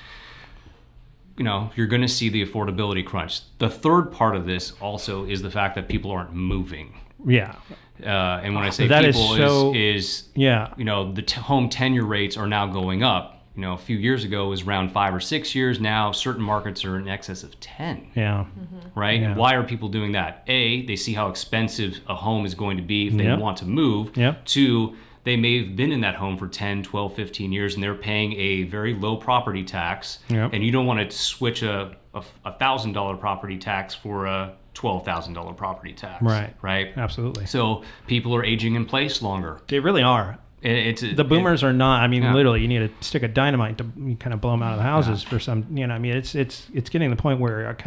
Speaker 5: you're going to see the affordability crunch. The third part of this also is the fact that people aren't moving.
Speaker 3: Yeah.
Speaker 5: And when I say
Speaker 3: that
Speaker 5: people is the home tenure rates are now going up. A few years ago it was around 5 or 6 years. Now certain markets are in excess of 10.
Speaker 3: Yeah.
Speaker 5: Right?
Speaker 3: Yeah.
Speaker 5: And why are people doing that? A, they see how expensive a home is going to be if they want to move.
Speaker 3: Yep.
Speaker 5: 2, they may have been in that home for 10, 12, 15 years and they're paying a very low property tax.
Speaker 3: Yep.
Speaker 5: And you don't want to switch a $1,000 property tax for a $12,000 property tax. Right?
Speaker 3: Absolutely.
Speaker 5: So people are aging in place longer.
Speaker 3: They really are. The boomers are not. I mean, literally, you need to stick a dynamite to kind of blow them out of the houses for some. I mean, it's getting to the point where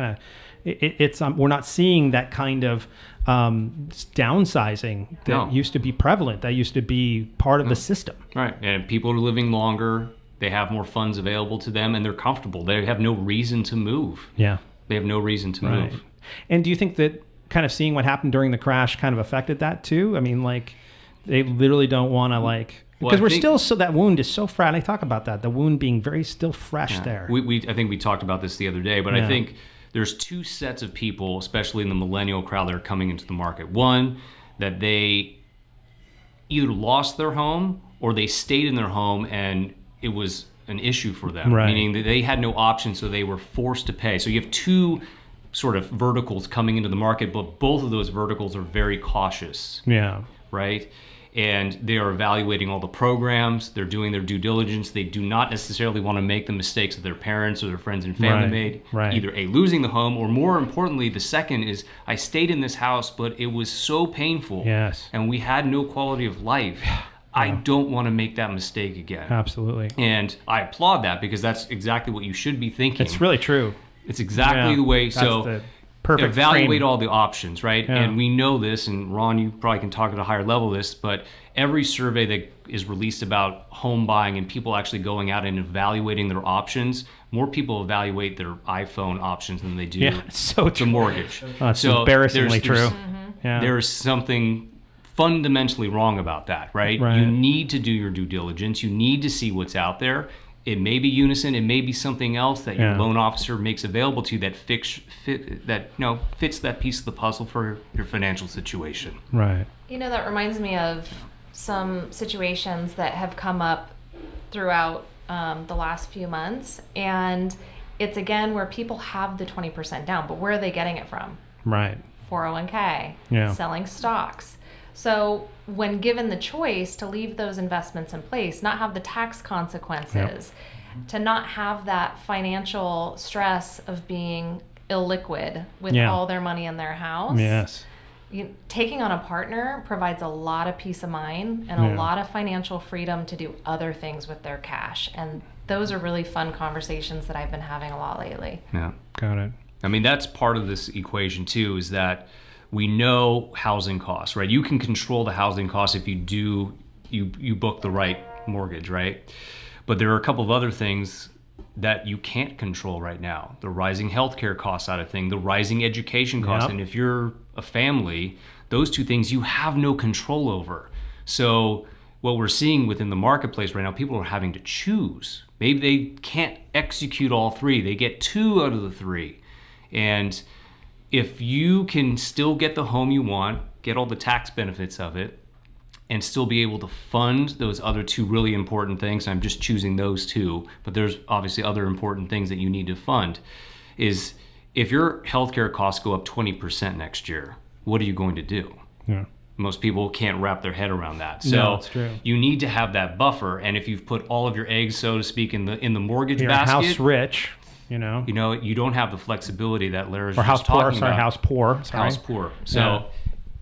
Speaker 3: we're not seeing that kind of downsizing that used to be prevalent. That used to be part of the system.
Speaker 5: Right, and people are living longer. They have more funds available to them, and they're comfortable. They have no reason to move.
Speaker 3: Yeah,
Speaker 5: they have no reason to move.
Speaker 3: And do you think that kind of seeing what happened during the crash kind of affected that too? I mean, like, They literally don't want to because we're still that wound is so fresh. I talk about that, the wound being very still fresh there.
Speaker 5: I think we talked about this the other day, but I think there's two sets of people, especially in the millennial crowd, that are coming into the market. One, that they either lost their home or they stayed in their home and it was an issue for them, meaning that they had no option, so they were forced to pay. So you have two sort of verticals coming into the market, but both of those verticals are very cautious.
Speaker 3: Yeah.
Speaker 5: Right? And they are evaluating all the programs. They're doing their due diligence. They do not necessarily want to make the mistakes that their parents or their friends and family made.
Speaker 3: Right.
Speaker 5: Either losing the home, or more importantly, the second is, I stayed in this house, but it was so painful.
Speaker 3: Yes.
Speaker 5: And we had no quality of life. I don't want to make that mistake again.
Speaker 3: Absolutely.
Speaker 5: And I applaud that, because that's exactly what you should be thinking.
Speaker 3: It's really true.
Speaker 5: It's exactly the way.
Speaker 3: That's
Speaker 5: so
Speaker 3: the perfect
Speaker 5: evaluate
Speaker 3: framing.
Speaker 5: all the options, right?
Speaker 3: Yeah.
Speaker 5: And we know this, and Ron, you probably can talk at a higher level of this, but every survey that is released about home buying and people actually going out and evaluating their options, more people evaluate their iPhone options than they do the mortgage.
Speaker 3: It's so embarrassingly true.
Speaker 5: There's something fundamentally wrong about that, right? You need to do your due diligence. You need to see what's out there. It may be Unison, it may be something else that your loan officer makes available to you that fits that piece of the puzzle for your financial situation.
Speaker 3: Right.
Speaker 6: That reminds me of some situations that have come up throughout the last few months, and it's again where people have the 20% down, but where are they getting it from?
Speaker 3: Right.
Speaker 6: 401k, selling stocks. So when given the choice to leave those investments in place, not have the tax consequences, to not have that financial stress of being illiquid with all their money in their house, taking on a partner provides a lot of peace of mind and a lot of financial freedom to do other things with their cash. And those are really fun conversations that I've been having a lot lately.
Speaker 5: Yeah.
Speaker 3: Got it.
Speaker 5: I mean, that's part of this equation too, is that we know housing costs, right? You can control the housing costs if you book the right mortgage, right? But there are a couple of other things that you can't control right now. The rising healthcare costs out of thing, the rising education costs. And if you're a family, those two things you have no control over. So what we're seeing within the marketplace right now, people are having to choose. Maybe they can't execute all three. They get 2 out of the 3. And if you can still get the home you want, get all the tax benefits of it, and still be able to fund those other 2 really important things, I'm just choosing those 2, but there's obviously other important things that you need to fund, is if your healthcare costs go up 20% next year, what are you going to do?
Speaker 3: Yeah.
Speaker 5: Most people can't wrap their head around that. So
Speaker 3: it's true.
Speaker 5: You need to have that buffer, and if you've put all of your eggs, so to speak, in the mortgage basket,
Speaker 3: house rich. You
Speaker 5: don't have the flexibility that Lara's
Speaker 3: or
Speaker 5: just talking about.
Speaker 3: House poor. Sorry.
Speaker 5: House poor. So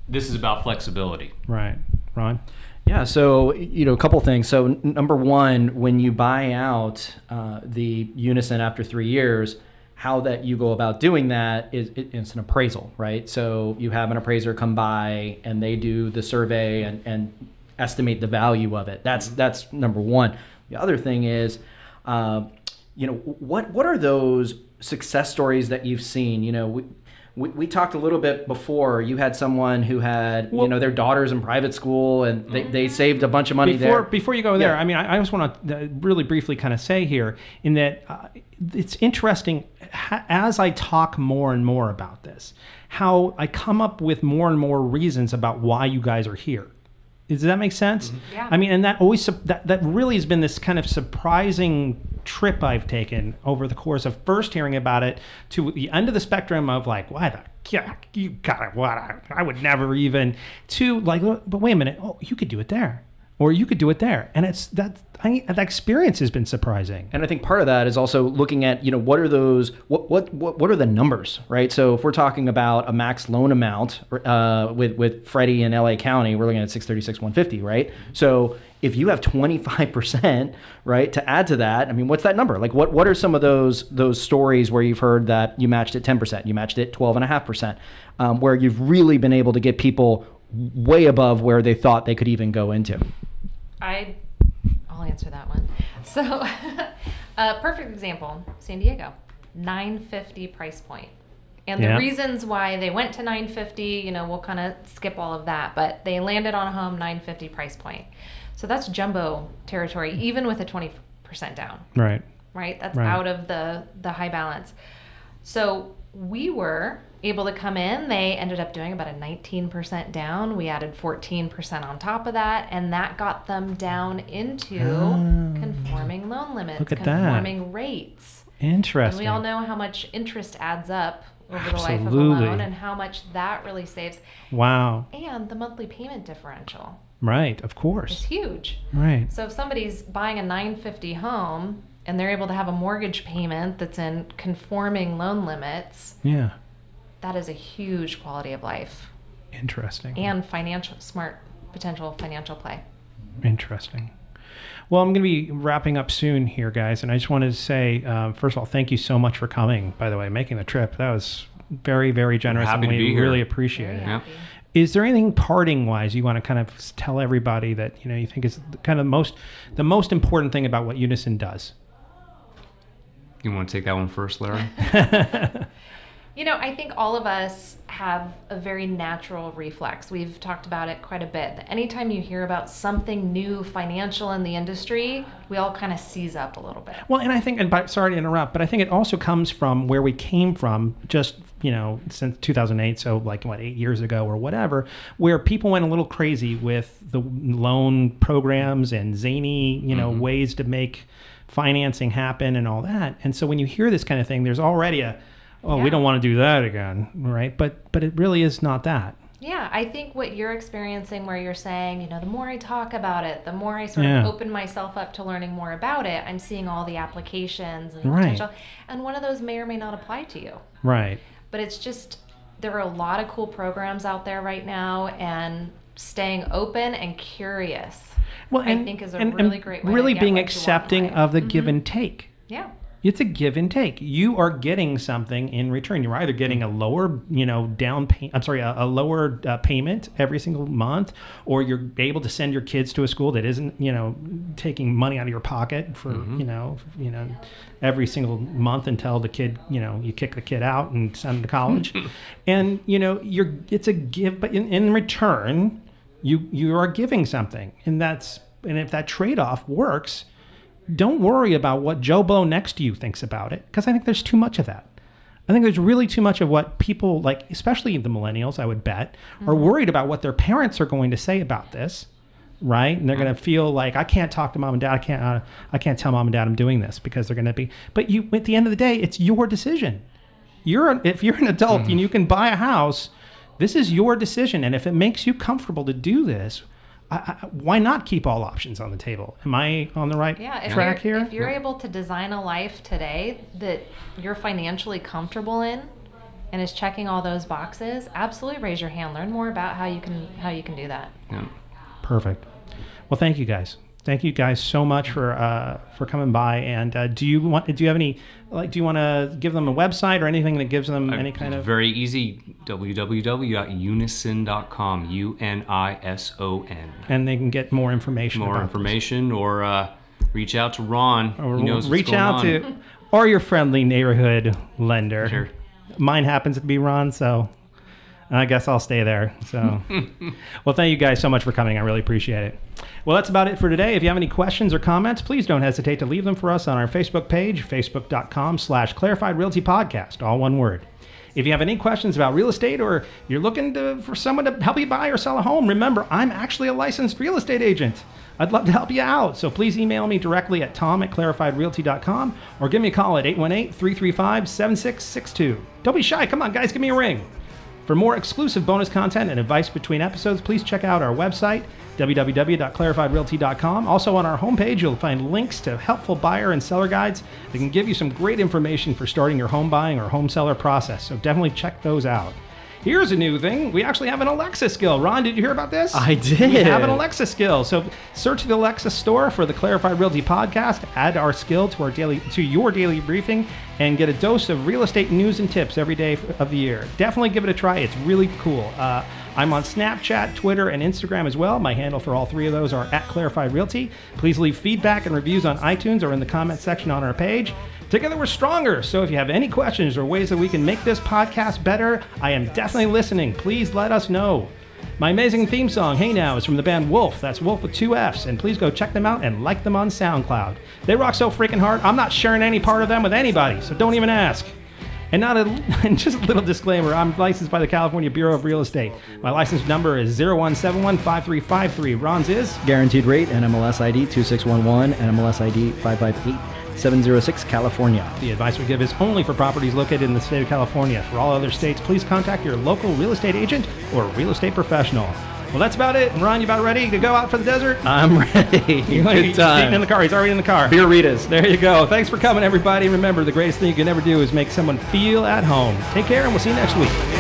Speaker 5: this is about flexibility.
Speaker 3: Right. Ron?
Speaker 4: Yeah, so, a couple things. So number one, when you buy out the Unison after 3 years, how that you go about doing that is it's an appraisal, right? So you have an appraiser come by and they do the survey and estimate the value of it. That's number one. The other thing is, what are those success stories that you've seen? We talked a little bit before. You had someone who had, their daughter's in private school and they saved a bunch of money there.
Speaker 3: Before you go there, I mean, I just want to really briefly kind of say here in that it's interesting as I talk more and more about this, how I come up with more and more reasons about why you guys are here. Does that make sense?
Speaker 6: Mm-hmm. Yeah.
Speaker 3: I mean, and that always that really has been this kind of surprising trip I've taken over the course of first hearing about it to the end of the spectrum of like, why the you got it? What? I would never even to like, but wait a minute, oh, you could do it there, or you could do it there, and it's that experience has been surprising.
Speaker 4: And I think part of that is also looking at what are those what are the numbers, right? So if we're talking about a max loan amount with Freddie in LA County, we're looking at 636,150, right? So if you have 25%, right, to add to that, I mean, what's that number? Like what are some of those stories where you've heard that you matched it 10%, you matched it 12.5%, where you've really been able to get people way above where they thought they could even go into?
Speaker 6: I'll answer that one. So, perfect example, San Diego, $950 price point. And the reasons why they went to $950, we'll kind of skip all of that, but they landed on a home $950 price point. So that's jumbo territory, even with a 20% down.
Speaker 3: Right.
Speaker 6: That's out of the high balance. So we were able to come in. They ended up doing about a 19% down. We added 14% on top of that, and that got them down into conforming loan limits, conforming rates.
Speaker 3: Interesting.
Speaker 6: And we all know how much interest adds up over the life of a loan and how much that really saves.
Speaker 3: Wow.
Speaker 6: And the monthly payment differential.
Speaker 3: Right, of course.
Speaker 6: It's huge.
Speaker 3: Right.
Speaker 6: So if somebody's buying a $950 home and they're able to have a mortgage payment that's in conforming loan limits, that is a huge quality of life.
Speaker 3: Interesting.
Speaker 6: And potential financial play.
Speaker 3: Interesting. Well, I'm going to be wrapping up soon here, guys, and I just wanted to say, first of all, thank you so much for coming, by the way, making the trip. That was very, very generous, and we really appreciate it.
Speaker 6: Yeah.
Speaker 3: Is there anything parting-wise you want to kind of tell everybody that you think is kind of the most important thing about what Unison does?
Speaker 5: You want to take that one first, Lara?
Speaker 6: I think all of us have a very natural reflex. We've talked about it quite a bit. That anytime you hear about something new financial in the industry, we all kind of seize up a little bit.
Speaker 3: Well, and I think, sorry to interrupt, but I think it also comes from where we came from just, since 2008, so 8 years ago or whatever, where people went a little crazy with the loan programs and zany, ways to make financing happen and all that. And so when you hear this kind of thing, there's already we don't want to do that again, right? But it really is not that.
Speaker 6: Yeah, I think what you're experiencing where you're saying, the more I talk about it, the more I sort of open myself up to learning more about it, I'm seeing all the applications and the potential. And one of those may or may not apply to you.
Speaker 3: Right.
Speaker 6: But it's just, there are a lot of cool programs out there right now, and staying open and curious, I think is a really great way
Speaker 3: really
Speaker 6: to get
Speaker 3: being
Speaker 6: what
Speaker 3: accepting
Speaker 6: you want in life.
Speaker 3: of the give and take.
Speaker 6: Yeah.
Speaker 3: It's a give and take. You are getting something in return. You're either getting a lower, a lower payment every single month, or you're able to send your kids to a school that isn't, taking money out of your pocket for, every single month until the kid, you kick the kid out and send them to college. And, it's a give, but in return, you are giving something. And if that trade-off works, don't worry about what Joe Blow next to you thinks about it, because I think there's too much of that. I think there's really too much of what people, especially the millennials, I would bet, are worried about what their parents are going to say about this, right? And they're going to feel like, I can't talk to mom and dad. I can't tell mom and dad I'm doing this, because they're going to be. But at the end of the day, it's your decision. If you're an adult and you can buy a house, this is your decision. And if it makes you comfortable to do this, why not keep all options on the table? Am I on the right track here?
Speaker 6: If you're able to design a life today that you're financially comfortable in and is checking all those boxes, absolutely raise your hand. Learn more about how you can do that.
Speaker 5: Yeah.
Speaker 3: Perfect. Well, thank you guys. Thank you guys so much for coming by. And do you want to give them a website or anything that gives them any kind of?
Speaker 5: Very easy. www.unison.com. UNISON.
Speaker 3: And they can get more information.
Speaker 5: Or reach out to Ron. He knows what's going on.
Speaker 3: Or your friendly neighborhood lender.
Speaker 5: Sure.
Speaker 3: Mine happens to be Ron, so I guess I'll stay there. So, well, thank you guys so much for coming. I really appreciate it. Well, that's about it for today. If you have any questions or comments, please don't hesitate to leave them for us on our Facebook page, facebook.com/Clarified Realty Podcast, all one word. If you have any questions about real estate, or you're looking for someone to help you buy or sell a home, remember, I'm actually a licensed real estate agent. I'd love to help you out. So please email me directly at tom@clarifiedrealty.com, or give me a call at 818-335-7662. Don't be shy. Come on, guys, give me a ring. For more exclusive bonus content and advice between episodes, please check out our website, www.clarifiedrealty.com. Also on our homepage, you'll find links to helpful buyer and seller guides that can give you some great information for starting your home buying or home seller process. So definitely check those out. Here's a new thing. We actually have an Alexa skill. Ron, did you hear about this?
Speaker 4: I did.
Speaker 3: We have an Alexa skill. So search the Alexa store for the Clarified Realty Podcast, add our skill to your daily briefing, and get a dose of real estate news and tips every day of the year. Definitely give it a try. It's really cool. I'm on Snapchat, Twitter, and Instagram as well. My handle for all three of those are @Clarified Realty. Please leave feedback and reviews on iTunes or in the comment section on our page. Together we're stronger. So if you have any questions or ways that we can make this podcast better, I am definitely listening. Please let us know. My amazing theme song, Hey Now, is from the band Wolf. That's Wolf with 2 Fs. And please go check them out and like them on SoundCloud. They rock so freaking hard, I'm not sharing any part of them with anybody, so don't even ask. And just a little disclaimer, I'm licensed by the California Bureau of Real Estate. My license number is 01715353. Ron's is?
Speaker 4: Guaranteed rate, NMLS ID 2611, NMLS ID 558706, California.
Speaker 3: The advice we give is only for properties located in the state of California. For all other states, please contact your local real estate agent or real estate professional. Well, that's about it. And Ron, you about ready to go out for the desert?
Speaker 4: I'm ready.
Speaker 3: Good time. He's in the car. He's already in the car.
Speaker 4: Beer Ritas.
Speaker 3: There you go. Thanks for coming, everybody. Remember, the greatest thing you can ever do is make someone feel at home. Take care, and we'll see you next week.